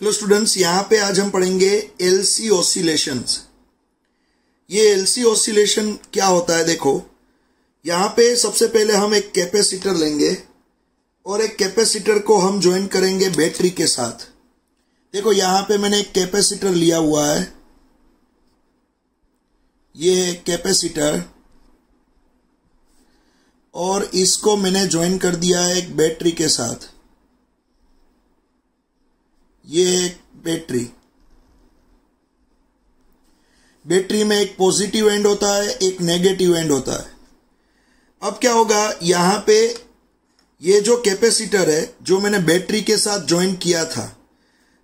Hello students, यहाँ पे आज हम पढ़ेंगे एलसी ऑसिलेशंस। ये एलसी ऑसिलेशन क्या होता है? देखो, यहाँ पे सबसे पहले हम एक कैपेसिटर लेंगे और एक कैपेसिटर को हम ज्वाइन करेंगे बैटरी के साथ। देखो, यहाँ पे मैंने एक कैपेसिटर लिया हुआ है, ये है कैपेसिटर, और इसको मैंने ज्वाइन कर दिया है एक बैटरी के साथ। ये एक बैटरी में एक पॉजिटिव एंड होता है, एक नेगेटिव एंड होता है। अब क्या होगा, यहाँ पे ये जो कैपेसिटर है जो मैंने बैटरी के साथ ज्वाइन किया था,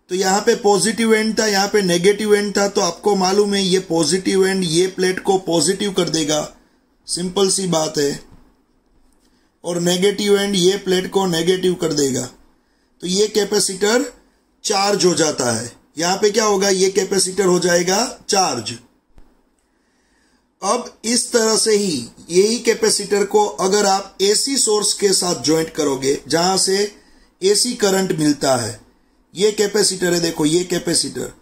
तो यहाँ पे पॉजिटिव एंड था, यहाँ पे नेगेटिव एंड था। तो आपको मालूम है ये पॉजिटिव एंड ये प्लेट को पॉजिटिव कर देगा, सिंपल सी बात है, और नेगेटिव एंड ये प्लेट को नेगेटिव कर देगा। तो ये कैपेसिटर चार्ज हो जाता है। यहां पे क्या होगा, ये कैपेसिटर हो जाएगा चार्ज। अब इस तरह से ही यही कैपेसिटर को अगर आप एसी सोर्स के साथ ज्वाइंट करोगे, जहां से एसी करंट मिलता है, ये कैपेसिटर है, देखो ये कैपेसिटर,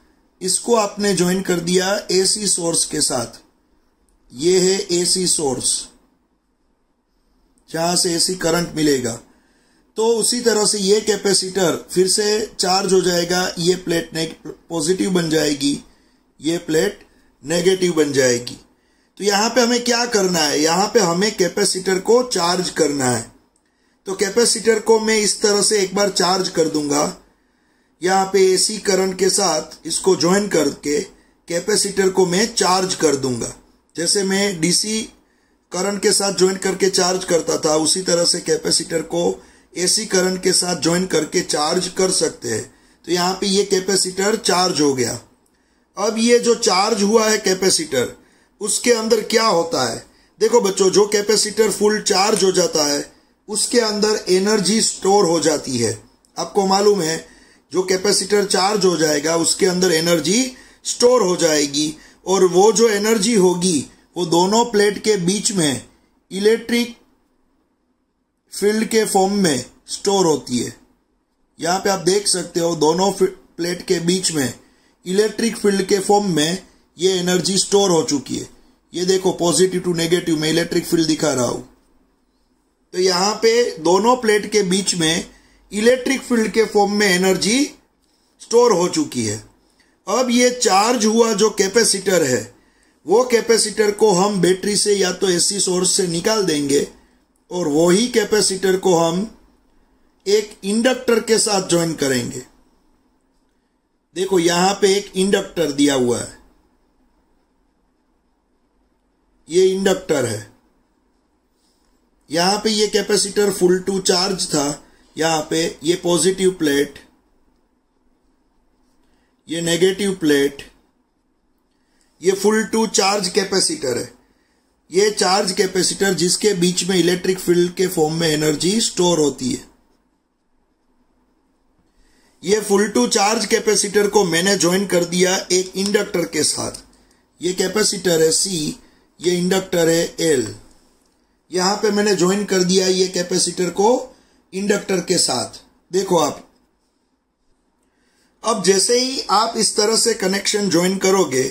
इसको आपने ज्वाइन कर दिया एसी सोर्स के साथ। ये है एसी सोर्स, जहां से एसी करंट मिलेगा। तो उसी तरह से ये कैपेसिटर फिर से चार्ज हो जाएगा, ये प्लेट पॉजिटिव बन जाएगी, ये प्लेट नेगेटिव बन जाएगी। तो यहाँ पे हमें क्या करना है, यहाँ पे हमें कैपेसिटर को चार्ज करना है। तो कैपेसिटर को मैं इस तरह से एक बार चार्ज कर दूंगा, यहाँ पे एसी करंट के साथ इसको ज्वाइन करके कैपेसिटर को मैं चार्ज कर दूंगा। जैसे मैं डीसी करंट के साथ ज्वाइन करके चार्ज करता था, उसी तरह से कैपेसिटर को एसी करंट के साथ ज्वाइन करके चार्ज कर सकते हैं। तो यहाँ पे ये कैपेसिटर चार्ज हो गया। अब ये जो चार्ज हुआ है कैपेसिटर, उसके अंदर क्या होता है? देखो बच्चों, जो कैपेसिटर फुल चार्ज हो जाता है उसके अंदर एनर्जी स्टोर हो जाती है। आपको मालूम है, जो कैपेसिटर चार्ज हो जाएगा उसके अंदर एनर्जी स्टोर हो जाएगी, और वो जो एनर्जी होगी वो दोनों प्लेट के बीच में इलेक्ट्रिक फील्ड के फॉर्म में स्टोर होती है। यहाँ पे आप देख सकते हो, दोनों प्लेट के बीच में इलेक्ट्रिक फील्ड के फॉर्म में ये एनर्जी स्टोर हो चुकी है। ये देखो, पॉजिटिव टू नेगेटिव में इलेक्ट्रिक फील्ड दिखा रहा हूं। तो यहाँ पे दोनों प्लेट के बीच में इलेक्ट्रिक फील्ड के फॉर्म में एनर्जी स्टोर हो चुकी है। अब ये चार्ज हुआ जो कैपेसिटर है, वो कैपेसिटर को हम बैटरी से या तो एसी सोर्स से निकाल देंगे, और वही कैपेसिटर को हम एक इंडक्टर के साथ ज्वाइन करेंगे। देखो, यहां पे एक इंडक्टर दिया हुआ है, ये इंडक्टर है। यहां पे ये कैपेसिटर फुल टू चार्ज था, यहां पे ये पॉजिटिव प्लेट, ये नेगेटिव प्लेट, ये फुल टू चार्ज कैपेसिटर है। ये चार्ज कैपेसिटर जिसके बीच में इलेक्ट्रिक फील्ड के फॉर्म में एनर्जी स्टोर होती है। ये फुल टू चार्ज कैपेसिटर को मैंने ज्वाइन कर दिया एक इंडक्टर के साथ। ये कैपेसिटर है C, ये इंडक्टर है L। यहां पे मैंने ज्वाइन कर दिया ये कैपेसिटर को इंडक्टर के साथ। देखो आप, अब जैसे ही आप इस तरह से कनेक्शन ज्वाइन करोगे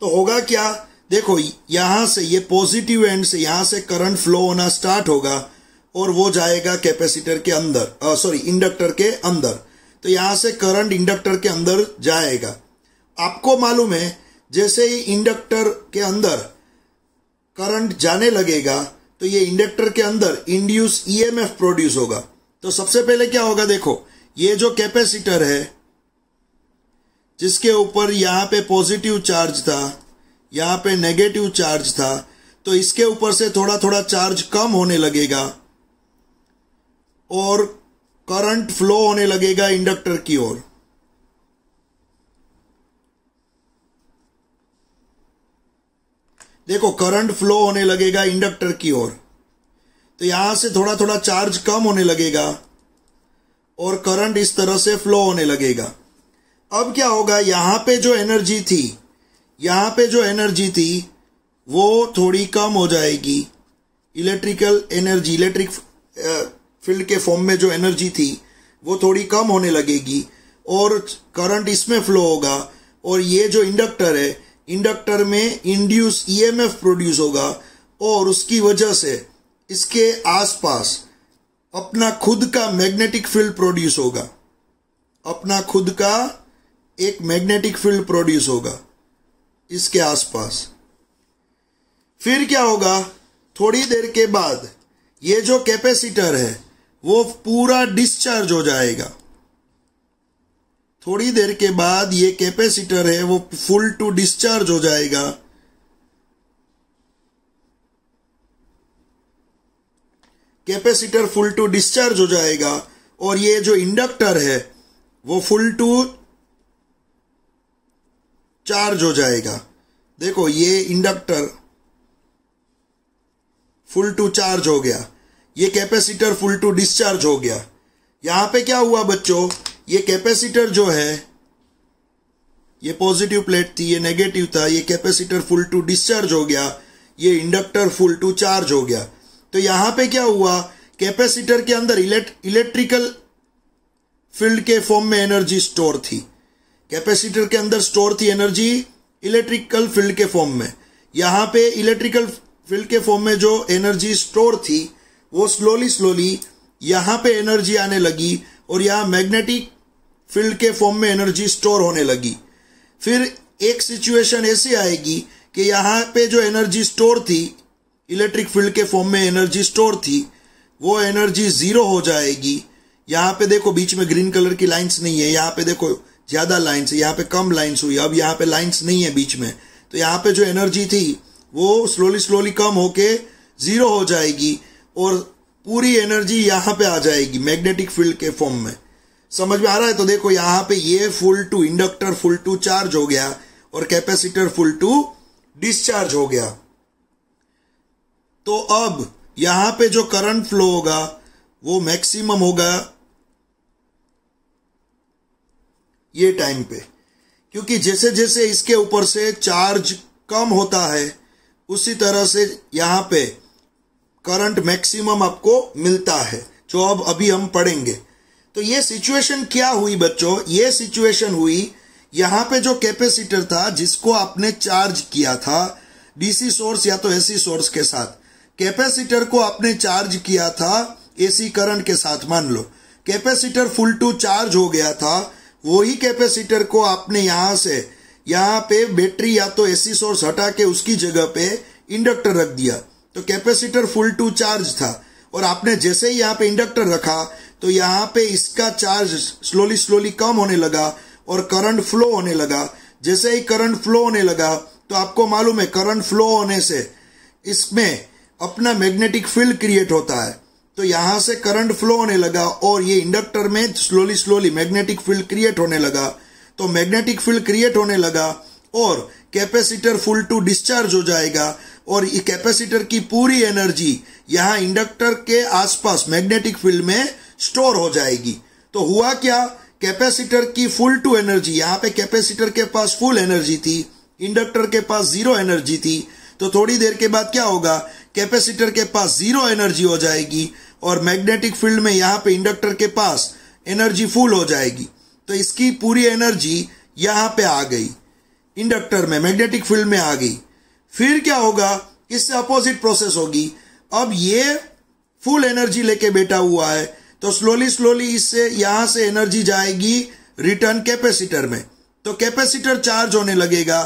तो होगा क्या, देखो यहां से ये पॉजिटिव एंड से यहां से करंट फ्लो होना स्टार्ट होगा, और वो जाएगा कैपेसिटर के अंदर, इंडक्टर के अंदर। तो यहां से करंट इंडक्टर के अंदर जाएगा। आपको मालूम है, जैसे ही इंडक्टर के अंदर करंट जाने लगेगा तो ये इंडक्टर के अंदर इंड्यूस ईएमएफ प्रोड्यूस होगा। तो सबसे पहले क्या होगा, देखो ये जो कैपेसिटर है जिसके ऊपर यहां पे पॉजिटिव चार्ज था, यहाँ पे नेगेटिव चार्ज था, तो इसके ऊपर से थोड़ा थोड़ा चार्ज कम होने लगेगा और करंट फ्लो होने लगेगा इंडक्टर की ओर। देखो, करंट फ्लो होने लगेगा इंडक्टर की ओर। तो यहां से थोड़ा थोड़ा चार्ज कम होने लगेगा और करंट इस तरह से फ्लो होने लगेगा। अब क्या होगा, यहां पे जो एनर्जी थी वो थोड़ी कम हो जाएगी। इलेक्ट्रिकल एनर्जी, इलेक्ट्रिक फील्ड के फॉर्म में जो एनर्जी थी वो थोड़ी कम होने लगेगी, और करंट इसमें फ्लो होगा, और ये जो इंडक्टर है, इंडक्टर में इंड्यूस ईएमएफ प्रोड्यूस होगा, और उसकी वजह से इसके आसपास अपना खुद का मैग्नेटिक फील्ड प्रोड्यूस होगा, अपना खुद का एक मैग्नेटिक फील्ड प्रोड्यूस होगा इसके आसपास। फिर क्या होगा, थोड़ी देर के बाद ये जो कैपेसिटर है वो पूरा डिस्चार्ज हो जाएगा। थोड़ी देर के बाद ये कैपेसिटर है वो फुल टू डिस्चार्ज हो जाएगा। कैपेसिटर फुल टू डिस्चार्ज हो जाएगा, और ये जो इंडक्टर है वो फुल टू चार्ज हो जाएगा। देखो ये इंडक्टर फुल टू चार्ज हो गया, ये कैपेसिटर फुल टू डिस्चार्ज हो गया। यहां पे क्या हुआ बच्चों, ये कैपेसिटर जो है ये पॉजिटिव प्लेट थी, ये नेगेटिव था, ये कैपेसिटर फुल टू डिस्चार्ज हो गया, ये इंडक्टर फुल टू चार्ज हो गया। तो यहां पे क्या हुआ, कैपेसिटर के अंदर इलेक्ट्रिकल फील्ड के फॉर्म में एनर्जी स्टोर थी। कैपेसिटर के अंदर स्टोर थी एनर्जी इलेक्ट्रिकल फील्ड के फॉर्म में। यहां पे इलेक्ट्रिकल फील्ड के फॉर्म में जो एनर्जी स्टोर थी वो स्लोली यहां पे एनर्जी आने लगी, और यहां मैग्नेटिक फील्ड के फॉर्म में एनर्जी स्टोर होने लगी। फिर एक सिचुएशन ऐसी आएगी कि यहां पे जो एनर्जी स्टोर थी, इलेक्ट्रिक फील्ड के फॉर्म में एनर्जी स्टोर थी, वो एनर्जी जीरो हो जाएगी। यहां पे देखो बीच में ग्रीन कलर की लाइंस नहीं है, यहां पे देखो ज्यादा लाइंस है, यहां पे कम लाइंस हुई, अब यहां पे लाइंस नहीं है बीच में। तो यहां पे जो एनर्जी थी वो स्लोली कम होके जीरो हो जाएगी, और पूरी एनर्जी यहां पे आ जाएगी मैग्नेटिक फील्ड के फॉर्म में। समझ में आ रहा है? तो देखो यहां पे ये full to inductor full to charge हो गया, और कैपेसिटर फुल टू डिस्चार्ज हो गया। तो अब यहां पे जो करंट फ्लो होगा वो मैक्सिमम होगा ये टाइम पे, क्योंकि जैसे जैसे इसके ऊपर से चार्ज कम होता है उसी तरह से यहां पे करंट मैक्सिमम आपको मिलता है, जो अब अभी हम पढ़ेंगे। तो ये सिचुएशन क्या हुई बच्चों, ये सिचुएशन हुई यहां पे जो कैपेसिटर था जिसको आपने चार्ज किया था डीसी सोर्स या तो एसी सोर्स के साथ, कैपेसिटर को आपने चार्ज किया था एसी करंट के साथ। मान लो कैपेसिटर फुल टू चार्ज हो गया था, वही कैपेसिटर को आपने यहां से यहां पे बैटरी या तो एसी सोर्स हटा के उसकी जगह पे इंडक्टर रख दिया। तो कैपेसिटर फुल टू चार्ज था, और आपने जैसे ही यहां पे इंडक्टर रखा तो यहां पे इसका चार्ज स्लोली कम होने लगा और करंट फ्लो होने लगा। जैसे ही करंट फ्लो होने लगा तो आपको मालूम है करंट फ्लो होने से इसमें अपना मैग्नेटिक फील्ड क्रिएट होता है। तो यहां से करंट फ्लो होने लगा और ये इंडक्टर में स्लोली मैग्नेटिक फील्ड क्रिएट होने लगा। तो मैग्नेटिक फील्ड क्रिएट होने लगा और कैपेसिटर फुल टू डिस्चार्ज हो जाएगा, और ये कैपेसिटर की पूरी एनर्जी यहां इंडक्टर के आसपास मैग्नेटिक फील्ड में स्टोर हो जाएगी। तो हुआ क्या, कैपेसिटर की फुल टू एनर्जी, यहां पे कैपेसिटर के पास फुल एनर्जी थी, इंडक्टर के पास जीरो एनर्जी थी। तो थोड़ी देर के बाद क्या होगा, कैपेसिटर के पास जीरो एनर्जी हो जाएगी और मैग्नेटिक फील्ड में यहां पे इंडक्टर के पास एनर्जी फुल हो जाएगी। तो इसकी पूरी एनर्जी यहां पे आ गई, इंडक्टर में मैग्नेटिक फील्ड में आ गई। फिर क्या होगा, इससे अपोजिट प्रोसेस होगी। अब ये फुल एनर्जी लेके बैठा हुआ है, तो स्लोली इससे यहां से एनर्जी जाएगी रिटर्न कैपेसिटर में। तो कैपेसिटर चार्ज होने लगेगा,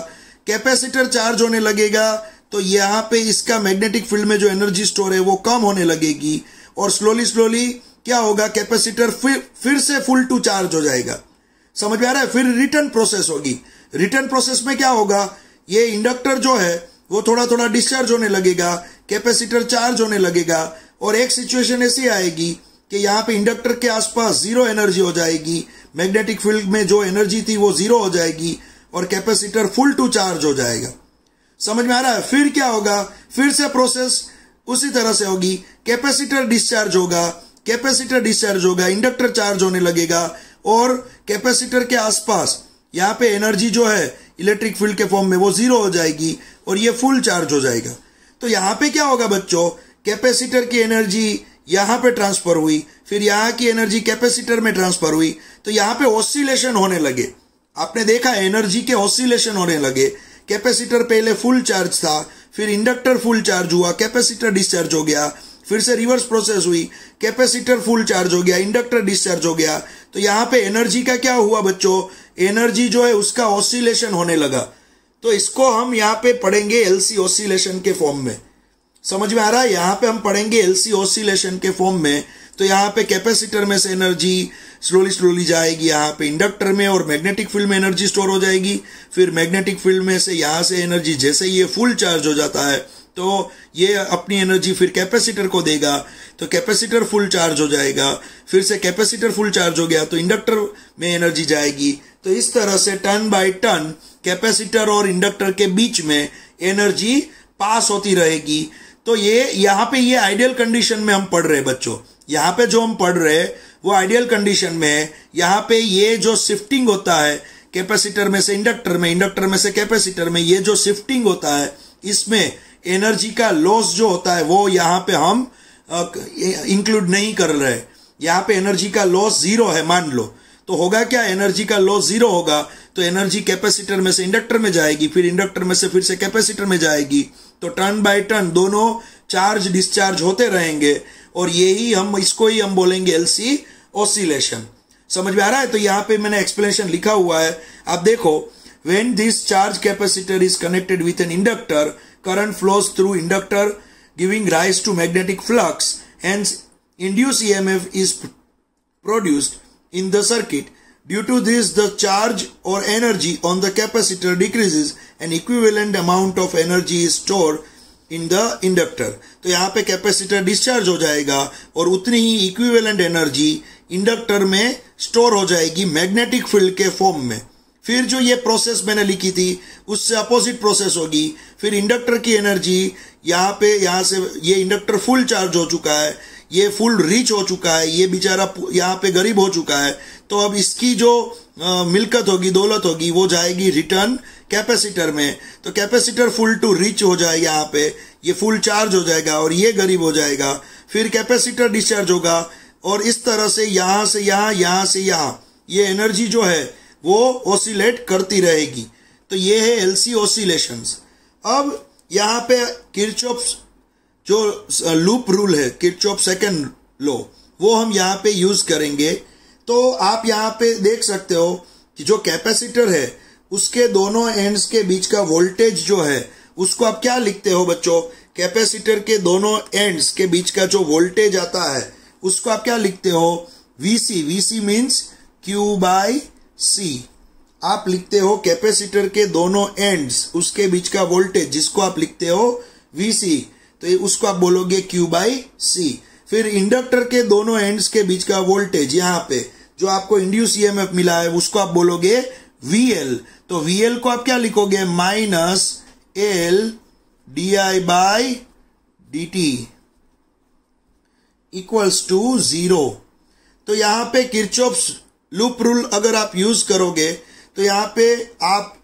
कैपेसिटर चार्ज होने लगेगा तो यहां पे इसका मैग्नेटिक फील्ड में जो एनर्जी स्टोर है वो कम होने लगेगी, और स्लोली क्या होगा, कैपेसिटर फिर से फुल टू चार्ज हो जाएगा। समझ में आ रहा है? फिर रिटर्न प्रोसेस होगी। रिटर्न प्रोसेस में क्या होगा, ये इंडक्टर जो है वो थोड़ा डिस्चार्ज होने लगेगा, कैपेसिटर चार्ज होने लगेगा, और एक सिचुएशन ऐसी आएगी कि यहाँ पे इंडक्टर के आसपास जीरो एनर्जी हो जाएगी, मैग्नेटिक फील्ड में जो एनर्जी थी वो जीरो हो जाएगी, और कैपेसिटर फुल टू चार्ज हो जाएगा। समझ में आ रहा है? फिर क्या होगा, फिर से प्रोसेस उसी तरह से होगी। कैपेसिटर डिस्चार्ज होगा, कैपेसिटर डिस्चार्ज होगा, इंडक्टर चार्ज होने लगेगा, और कैपेसिटर के आसपास यहाँ पे एनर्जी जो है इलेक्ट्रिक फील्ड के फॉर्म में वो जीरो हो जाएगी, और ये फुल चार्ज हो जाएगा। तो यहाँ पे क्या होगा बच्चों, कैपेसिटर की एनर्जी यहाँ पे ट्रांसफर हुई, फिर यहाँ की एनर्जी कैपेसिटर में ट्रांसफर हुई, तो यहाँ पे ऑसिलेशन होने लगे। आपने देखा एनर्जी के ऑसिलेशन होने लगे। कैपेसिटर पहले फुल चार्ज था, फिर इंडक्टर फुल चार्ज हुआ, कैपेसिटर डिस्चार्ज हो गया, फिर से रिवर्स प्रोसेस हुई, कैपेसिटर फुल चार्ज हो गया, इंडक्टर डिस्चार्ज हो गया। तो यहाँ पे एनर्जी का क्या हुआ बच्चों, एनर्जी जो है उसका ऑसिलेशन होने लगा। तो इसको हम यहाँ पे पढ़ेंगे एलसी ऑसिलेशन के फॉर्म में। समझ में आ रहा है? यहाँ पे हम पढ़ेंगे एलसी ऑसिलेशन के फॉर्म में। तो यहाँ पे कैपेसिटर में से एनर्जी स्लोली जाएगी यहाँ पे इंडक्टर में, और मैग्नेटिक फील्ड में एनर्जी स्टोर हो जाएगी। फिर मैग्नेटिक फील्ड में से यहाँ से एनर्जी जैसे ये फुल चार्ज हो जाता है तो ये अपनी एनर्जी फिर कैपेसिटर को देगा, तो कैपेसिटर फुल चार्ज हो जाएगा। फिर से कैपेसिटर फुल चार्ज हो गया तो इंडक्टर में एनर्जी जाएगी। तो इस तरह से टर्न बाय टर्न कैपेसिटर और इंडक्टर के बीच में एनर्जी पास होती रहेगी। तो ये यहाँ पे ये आइडियल कंडीशन में हम पढ़ रहे हैं बच्चों। यहाँ पे जो हम पढ़ रहे हैं वो आइडियल कंडीशन में है। यहाँ पे ये जो शिफ्टिंग होता है कैपेसिटर में से इंडक्टर में, इंडक्टर में से कैपेसिटर में, ये जो शिफ्टिंग होता है इसमें एनर्जी का लॉस जो होता है वो यहाँ पे हम इंक्लूड नहीं कर रहे। यहाँ पे एनर्जी का लॉस जीरो है मान लो, तो होगा क्या, एनर्जी का लॉस जीरो होगा तो एनर्जी कैपेसिटर में से इंडक्टर में जाएगी, फिर इंडक्टर में से फिर से कैपेसिटर में जाएगी। तो टर्न बाय टर्न दोनों चार्ज डिस्चार्ज होते रहेंगे, और यही हम इसको ही हम बोलेंगे एलसी ऑसिलेशन। समझ में आ रहा है? तो यहाँ पे मैंने एक्सप्लेनेशन लिखा हुआ है, आप देखो। When this charge capacitor is connected with an inductor, current flows through inductor giving rise to magnetic flux, hence induced EMF is produced in the circuit. Due to this, the charge or energy on the capacitor decreases and equivalent amount of energy is stored in the inductor. तो यहाँ पे capacitor discharge हो जाएगा और उतनी ही equivalent energy inductor में store हो जाएगी मैग्नेटिक फील्ड के फॉर्म में। फिर जो ये प्रोसेस मैंने लिखी थी उससे अपोजिट प्रोसेस होगी। फिर इंडक्टर की एनर्जी यहाँ से ये इंडक्टर फुल चार्ज हो चुका है, ये फुल रिच हो चुका है, ये बेचारा यहाँ पे गरीब हो चुका है। तो अब इसकी जो मिल्कत होगी, दौलत होगी, वो जाएगी रिटर्न कैपेसिटर में। तो कैपेसिटर फुल टू रिच हो जाएगा, यहाँ पे ये फुल चार्ज हो जाएगा और ये गरीब हो जाएगा। फिर कैपेसिटर डिस्चार्ज होगा और इस तरह से यहाँ से यहाँ, यहाँ से यहाँ ये एनर्जी जो है वो ऑसिलेट करती रहेगी। तो ये है एलसी ऑसिलेशंस। अब यहाँ पे किरचॉफ जो लूप रूल है, किरचॉफ सेकंड लॉ, वो हम यहाँ पे यूज करेंगे। तो आप यहाँ पे देख सकते हो कि जो कैपेसिटर है उसके दोनों एंड्स के बीच का वोल्टेज जो है उसको आप क्या लिखते हो बच्चों, कैपेसिटर के दोनों एंड्स के बीच का जो वोल्टेज आता है उसको आप क्या लिखते हो, VC. VC means Q by C. आप लिखते हो कैपेसिटर के दोनों एंड्स उसके बीच का वोल्टेज जिसको आप लिखते हो वीसी, तो उसको आप बोलोगे क्यू बाई सी। फिर इंडक्टर के दोनों एंड्स के बीच का वोल्टेज यहाँ पे जो आपको इंड्यूस ईएमएफ मिला है उसको आप बोलोगे वीएल। तो वीएल को आप क्या लिखोगे, minus L D I by D T equals to 0। तो यहाँ पे किरचॉफ्स लूप रूल अगर आप यूज करोगे तो यहाँ पे आप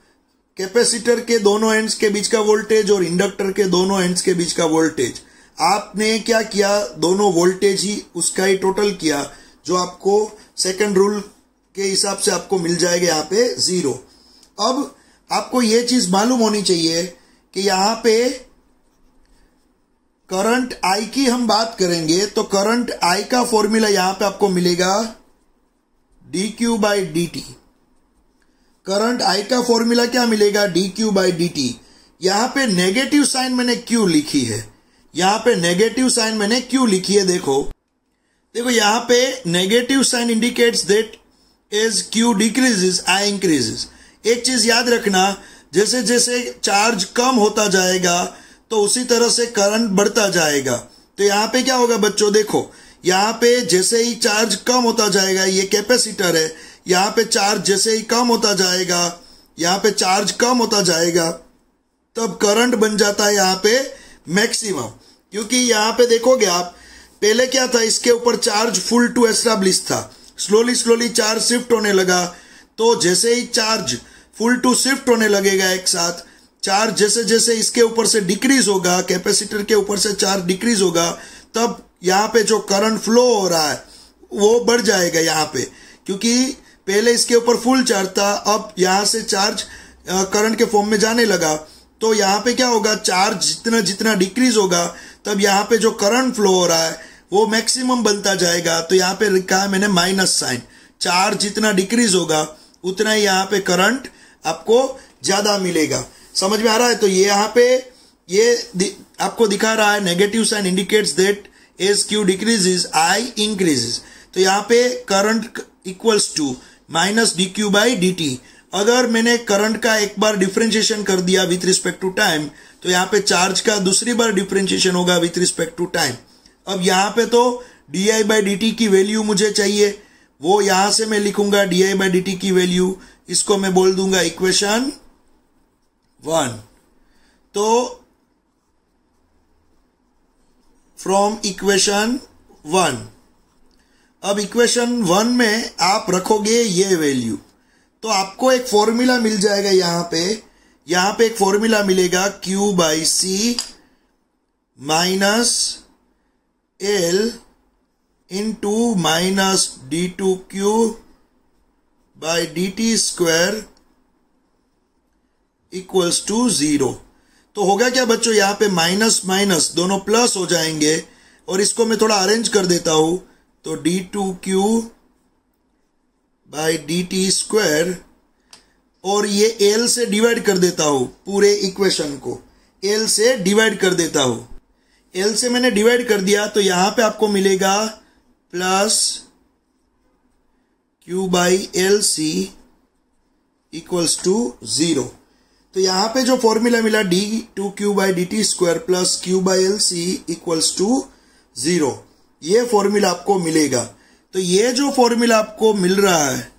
कैपेसिटर के दोनों एंड्स के बीच का वोल्टेज और इंडक्टर के दोनों एंड्स के बीच का वोल्टेज आपने क्या किया, दोनों वोल्टेज ही उसका ही टोटल किया, जो आपको सेकंड रूल के हिसाब से आपको मिल जाएगा यहाँ पे 0। अब आपको ये चीज मालूम होनी चाहिए कि यहाँ पे करंट आई की हम बात करेंगे तो करंट आई का फॉर्मूला यहाँ पे आपको मिलेगा dq by D T. Current I का फॉर्मूला क्या मिलेगा, dq बाई डी टी। यहां पे नेगेटिव साइन मैंने क्यू लिखी है, यहां पे नेगेटिव साइन मैंने क्यू लिखी है। देखो यहां पे negative sign indicates that as Q decreases I increases. एक चीज याद रखना, जैसे जैसे चार्ज कम होता जाएगा तो उसी तरह से करंट बढ़ता जाएगा। तो यहां पे क्या होगा बच्चों, देखो यहाँ पे जैसे ही चार्ज कम होता जाएगा, ये कैपेसिटर है, यहाँ पे चार्ज जैसे ही कम होता जाएगा, यहाँ पे चार्ज कम होता जाएगा, तब करंट बन जाता है यहाँ पे मैक्सिमम। क्योंकि यहाँ पे देखोगे आप, पहले क्या था, इसके ऊपर चार्ज फुल टू एस्टैब्लिश था, स्लोली चार्ज शिफ्ट होने लगा। तो जैसे ही चार्ज फुल टू शिफ्ट होने लगेगा एक साथ, चार्ज जैसे जैसे इसके ऊपर से डिक्रीज होगा, कैपेसिटर के ऊपर से चार्ज डिक्रीज होगा, तब यहाँ पे जो करंट फ्लो हो रहा है वो बढ़ जाएगा यहाँ पे, क्योंकि पहले इसके ऊपर फुल चार्ज था, अब यहाँ से चार्ज करंट के फॉर्म में जाने लगा। तो यहाँ पे क्या होगा, चार्ज जितना जितना डिक्रीज होगा तब यहाँ पे जो करंट फ्लो हो रहा है वो मैक्सिमम बनता जाएगा। तो यहाँ पे लिखा है मैंने माइनस साइन, चार्ज जितना डिक्रीज होगा उतना ही यहाँ पे करंट आपको ज्यादा मिलेगा। समझ में आ रहा है? तो ये यहाँ पे ये आपको दिखा रहा है negative sign indicates that as Q decreases I increases. तो यहाँ पे current equals to minus D Q by D T. अगर मैंने करंट का एक बार डिफरेंशिएशन कर दिया विथ रिस्पेक्ट टू टाइम, तो यहाँ पे चार्ज का दूसरी बार डिफरेंशिएशन होगा विथ रिस्पेक्ट टू टाइम। अब यहाँ पे तो D I by D T की वैल्यू मुझे चाहिए, वो यहां से मैं लिखूंगा D I by D T की वैल्यू, इसको मैं बोल दूंगा इक्वेशन 1। तो फ्रॉम इक्वेशन 1, अब इक्वेशन 1 में आप रखोगे ये वैल्यू, तो आपको एक फॉर्मूला मिल जाएगा। यहाँ पे एक फॉर्मूला मिलेगा Q by C minus L into minus D two Q by D T square equals to 0। तो होगा क्या बच्चों, यहाँ पे माइनस माइनस दोनों प्लस हो जाएंगे, और इसको मैं थोड़ा अरेंज कर देता हूं। तो D two Q by D T square, और ये एल से डिवाइड कर देता हूं, पूरे इक्वेशन को एल से डिवाइड कर देता हूं। एल से मैंने डिवाइड कर दिया, तो यहां पे आपको मिलेगा plus Q by L C equals to 0। तो यहां पे जो फॉर्मूला मिला D two Q by D T square plus Q by L C equals to 0, ये फॉर्मूला आपको मिलेगा। तो ये जो फॉर्मूला आपको मिल रहा है,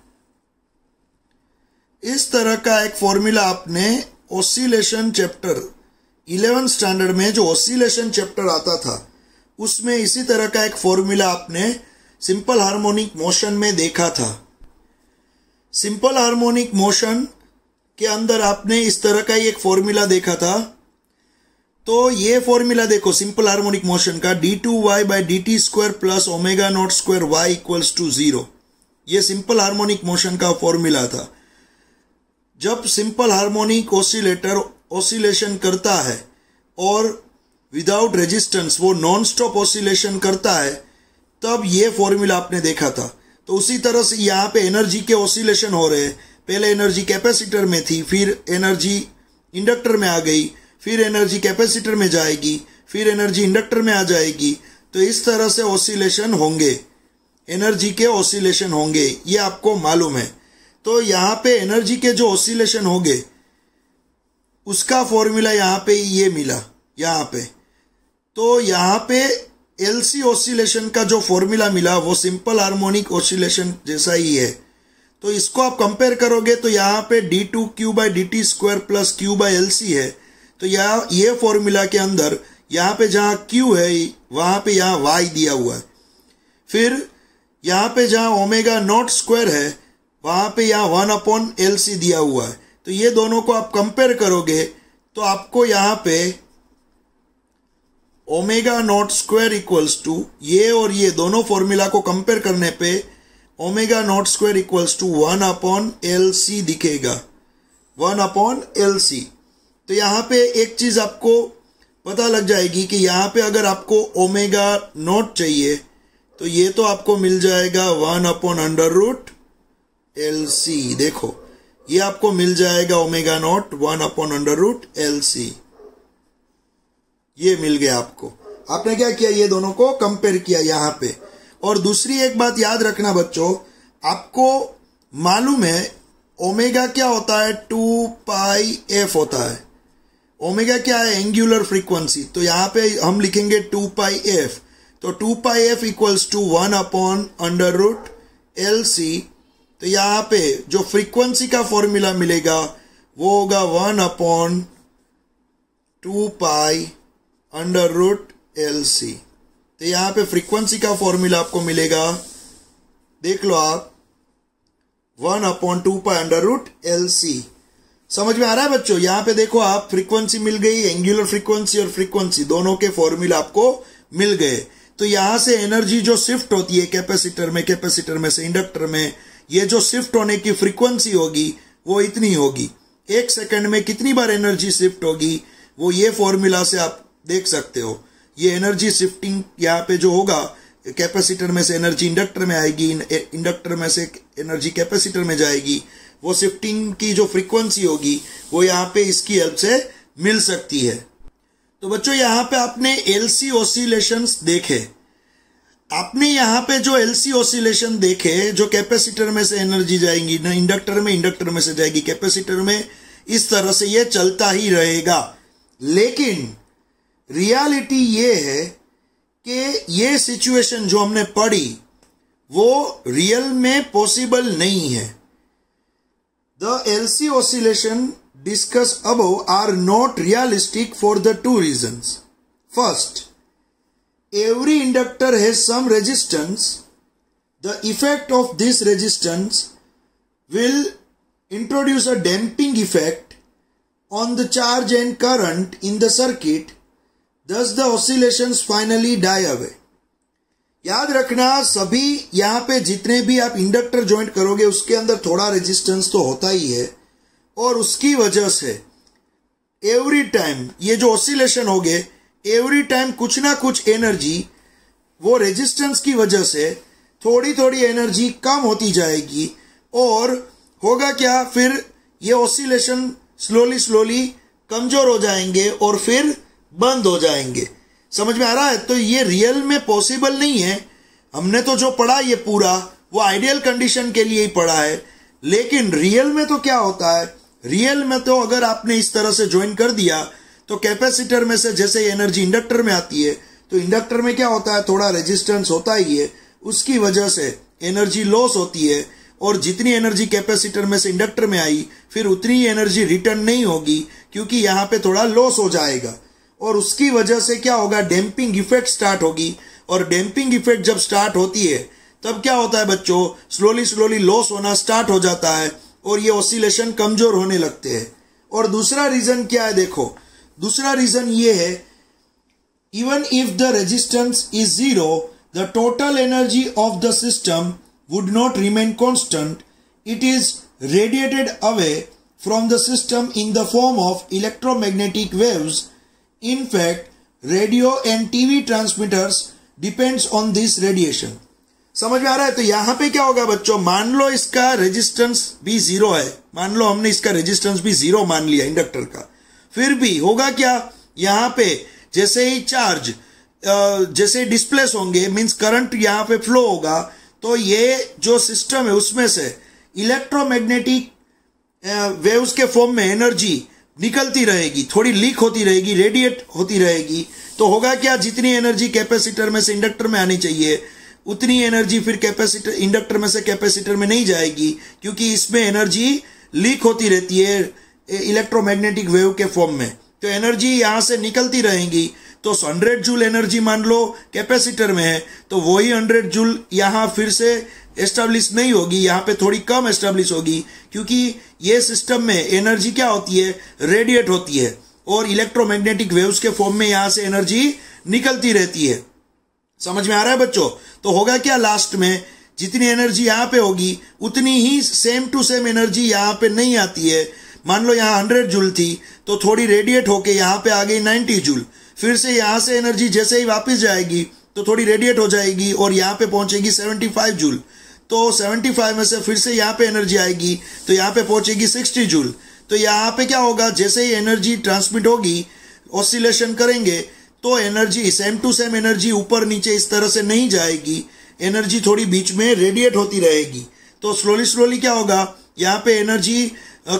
इस तरह का एक फॉर्मूला आपने ऑसिलेशन चैप्टर 11th स्टैंडर्ड में जो ऑसिलेशन चैप्टर आता था उसमें इसी तरह का एक फॉर्मूला आपने सिंपल हार्मोनिक मोशन में देखा था। सिंपल हार्मोनिक मोशन के अंदर आपने इस तरह का ही एक फॉर्मूला देखा था। तो ये फॉर्मूला देखो सिंपल हार्मोनिक मोशन का, D two Y by D T square plus omega naught square Y equals to 0। ये सिंपल हार्मोनिक मोशन का फॉर्मूला था। जब सिंपल हार्मोनिक ऑसिलेटर ऑसिलेशन करता है और विदाउट रेजिस्टेंस वो नॉन स्टॉप ऑसिलेशन करता है, तब ये फॉर्मूला आपने देखा था। तो उसी तरह से यहाँ पे एनर्जी के ऑसिलेशन हो रहे हैं। पहले एनर्जी कैपेसिटर में थी, फिर एनर्जी इंडक्टर में आ गई, फिर एनर्जी कैपेसिटर में जाएगी, फिर एनर्जी इंडक्टर में आ जाएगी। तो इस तरह से ऑसिलेशन होंगे, एनर्जी के ऑसिलेशन होंगे, ये आपको मालूम है। तो यहाँ पे एनर्जी के जो ऑसिलेशन होंगे उसका फॉर्मूला यहाँ पे ये मिला यहाँ पे। तो यहाँ पे एलसी ऑसिलेशन का जो फॉर्मूला मिला वो सिंपल हार्मोनिक ऑसिलेशन जैसा ही है। तो इसको आप कंपेयर करोगे तो यहाँ पे D two Q by D T square plus Q by L C है। तो यहाँ ये फॉर्मूला के अंदर यहाँ पे जहाँ क्यू है वहां पे यहाँ वाई दिया हुआ है, फिर यहाँ पे जहाँ ओमेगा नॉट स्क्वायर है वहां पे यहाँ 1/LC दिया हुआ है। तो ये दोनों को आप कंपेयर करोगे तो आपको यहाँ पे omega naught square equals to ये और ये दोनों फॉर्मूला को कंपेयर करने पे omega naught square equals to 1/LC दिखेगा, 1/LC। तो यहाँ पे एक चीज आपको पता लग जाएगी कि यहाँ पे अगर आपको ओमेगा नॉट चाहिए तो ये तो आपको मिल जाएगा 1/√LC। देखो ये आपको मिल जाएगा ओमेगा नॉट 1/√LC, ये मिल गया आपको। आपने क्या किया, ये दोनों को कंपेयर किया यहाँ पे। और दूसरी एक बात याद रखना बच्चों, आपको मालूम है ओमेगा क्या होता है, 2πf होता है। ओमेगा क्या है, एंगुलर फ्रीक्वेंसी। तो यहाँ पे हम लिखेंगे 2πf। तो 2πf इक्वल्स टू 1/√LC। तो यहाँ पे जो फ्रीक्वेंसी का फॉर्मूला मिलेगा वो होगा 1/2π√LC। तो यहाँ पे फ्रीक्वेंसी का फॉर्मूला आपको मिलेगा, देख लो आप, 1/2π√LC। समझ में आ रहा है बच्चों? यहाँ पे देखो आप, फ्रीक्वेंसी मिल गई, एंगुलर फ्रीक्वेंसी और फ्रीक्वेंसी दोनों के फॉर्मूला आपको मिल गए। तो यहां से एनर्जी जो शिफ्ट होती है कैपेसिटर में से इंडक्टर में, ये जो शिफ्ट होने की फ्रीक्वेंसी होगी वो इतनी होगी। 1 सेकंड में कितनी बार एनर्जी शिफ्ट होगी वो ये फॉर्मूला से आप देख सकते हो। ये एनर्जी शिफ्टिंग यहाँ पे जो होगा, कैपेसिटर में से एनर्जी इंडक्टर में आएगी, इंडक्टर में से एनर्जी कैपेसिटर में जाएगी, वो शिफ्टिंग की जो फ्रीक्वेंसी होगी वो यहाँ पे इसकी हेल्प से मिल सकती है। तो बच्चों यहाँ पे आपने एलसी ऑसिलेशंस देखे, आपने यहाँ पे जो एलसी ऑसिलेशन देखे, जो कैपेसिटर में से एनर्जी जाएगी ना इंडक्टर में से जाएगी कैपेसिटर में, इस तरह से ये चलता ही रहेगा। लेकिन रियलिटी ये है कि ये सिचुएशन जो हमने पढ़ी वो रियल में पॉसिबल नहीं है। The LC oscillation discussed above are not realistic for the two reasons. First, every inductor has some resistance. The effect of this resistance will introduce a damping effect on the charge and current in the circuit. Thus the oscillations finally die away. याद रखना, सभी यहाँ पे जितने भी आप inductor joint करोगे उसके अंदर थोड़ा रेजिस्टेंस तो होता ही है, और उसकी वजह से एवरी टाइम ये जो ऑसिलेशन हो गए, एवरी टाइम कुछ ना कुछ एनर्जी वो रेजिस्टेंस की वजह से थोड़ी थोड़ी एनर्जी कम होती जाएगी, और होगा क्या, फिर ये ऑसिलेशन स्लोली कमजोर हो जाएंगे और फिर बंद हो जाएंगे। समझ में आ रहा है? तो ये रियल में पॉसिबल नहीं है। हमने तो जो पढ़ा ये पूरा वो आइडियल कंडीशन के लिए ही पढ़ा है, लेकिन रियल में तो क्या होता है, रियल में तो अगर आपने इस तरह से ज्वाइन कर दिया तो कैपेसिटर में से जैसे एनर्जी इंडक्टर में आती है, तो इंडक्टर में क्या होता है, थोड़ा रेजिस्टेंस होता ही है, उसकी वजह से एनर्जी लॉस होती है, और जितनी एनर्जी कैपेसिटर में से इंडक्टर में आई फिर उतनी ही एनर्जी रिटर्न नहीं होगी, क्योंकि यहाँ पे थोड़ा लॉस हो जाएगा, और उसकी वजह से क्या होगा, डैम्पिंग इफेक्ट स्टार्ट होगी। और डैम्पिंग इफेक्ट जब स्टार्ट होती है तब क्या होता है बच्चों, स्लोली लॉस होना स्टार्ट हो जाता है और ये ऑसिलेशन कमजोर होने लगते हैं। और दूसरा रीजन क्या है, देखो दूसरा रीजन ये है, even if the resistance is 0 the total energy of the system would not remain constant, it is radiated away from the system in the form of electromagnetic waves. In fact radio and TV transmitters depends on this radiation. समझ में आ रहा है? तो यहां पे क्या होगा बच्चों, मान लो इसका रेजिस्टेंस भी 0 है, मान लो हमने इसका रेजिस्टेंस भी 0 मान लिया इंडक्टर का, फिर भी होगा क्या, यहां पे जैसे ही चार्ज जैसे डिस्प्लेस होंगे, मींस करंट यहां पे फ्लो होगा, तो ये जो सिस्टम है उसमें से इलेक्ट्रोमैग्नेटिक वेव्स के फॉर्म में एनर्जी निकलती रहेगी, थोड़ी लीक होती रहेगी, रेडिएट होती रहेगी। तो होगा क्या, जितनी एनर्जी कैपेसिटर में से इंडक्टर में आनी चाहिए उतनी एनर्जी फिर कैपेसिटर इंडक्टर में से कैपेसिटर में नहीं जाएगी, क्योंकि इसमें एनर्जी लीक होती रहती है इलेक्ट्रोमैग्नेटिक वेव के फॉर्म में। तो एनर्जी यहां से निकलती रहेगी, तो 100 जूल एनर्जी मान लो कैपेसिटर में है, तो वही 100 जूल यहां फिर से एस्टेब्लिश नहीं होगी, यहां पे थोड़ी कम एस्टेब्लिश होगी, क्योंकि ये सिस्टम में एनर्जी क्या होती है, रेडिएट होती है, और इलेक्ट्रोमैग्नेटिक वेव्स के फॉर्म में यहां से एनर्जी निकलती रहती है। समझ में आ रहा है बच्चों? तो होगा क्या, लास्ट में जितनी एनर्जी यहां पे होगी उतनी ही सेम टू सेम एनर्जी यहां पे नहीं आती है। मान लो यहां 100 जूल थी तो थोड़ी रेडिएट होके यहां पे आ गई 90 जूल, फिर से यहां से एनर्जी जैसे ही वापस जाएगी तो थोड़ी रेडिएट हो जाएगी और यहां पे पहुंचेगी 75 जूल, तो 75 में से फिर से यहां पे एनर्जी आएगी तो यहां पे पहुंचेगी 60 जूल। तो यहां पे क्या होगा, जैसे ही एनर्जी ट्रांसमिट होगी, ऑसिलेशन करेंगे, तो energy same to same energy ऊपर नीचे इस तरह से नहीं जाएगी, एनर्जी थोड़ी बीच में रेडिएट होती रहेगी। तो स्लोली क्या होगा, यहाँ पे एनर्जी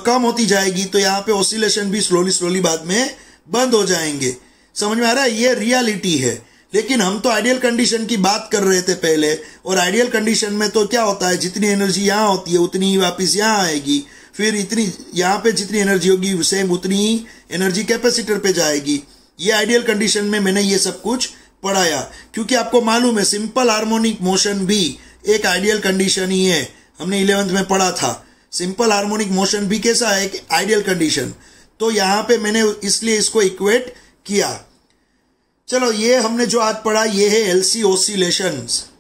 कम होती जाएगी, तो यहाँ पे ऑसिलेशन भी स्लोली बाद में बंद हो जाएंगे। समझ में आ रहा है? ये रियलिटी है। लेकिन हम तो आइडियल कंडीशन की बात कर रहे थे पहले, और आइडियल कंडीशन में तो क्या होता है, जितनी एनर्जी यहाँ होती है उतनी ही वापस यहाँ आएगी, फिर इतनी यहाँ पे जितनी एनर्जी होगी सेम उतनी ही एनर्जी कैपेसिटर पे जाएगी। ये आइडियल कंडीशन में मैंने ये सब कुछ पढ़ाया, क्योंकि आपको मालूम है सिंपल हार्मोनिक मोशन भी एक आइडियल कंडीशन ही है, हमने 11th में पढ़ा था। सिंपल हार्मोनिक मोशन भी कैसा है, एक आइडियल कंडीशन। तो यहाँ पे मैंने इसलिए इसको इक्वेट किया। चलो ये हमने जो आज पढ़ा ये है एलसी ऑसिलेशंस।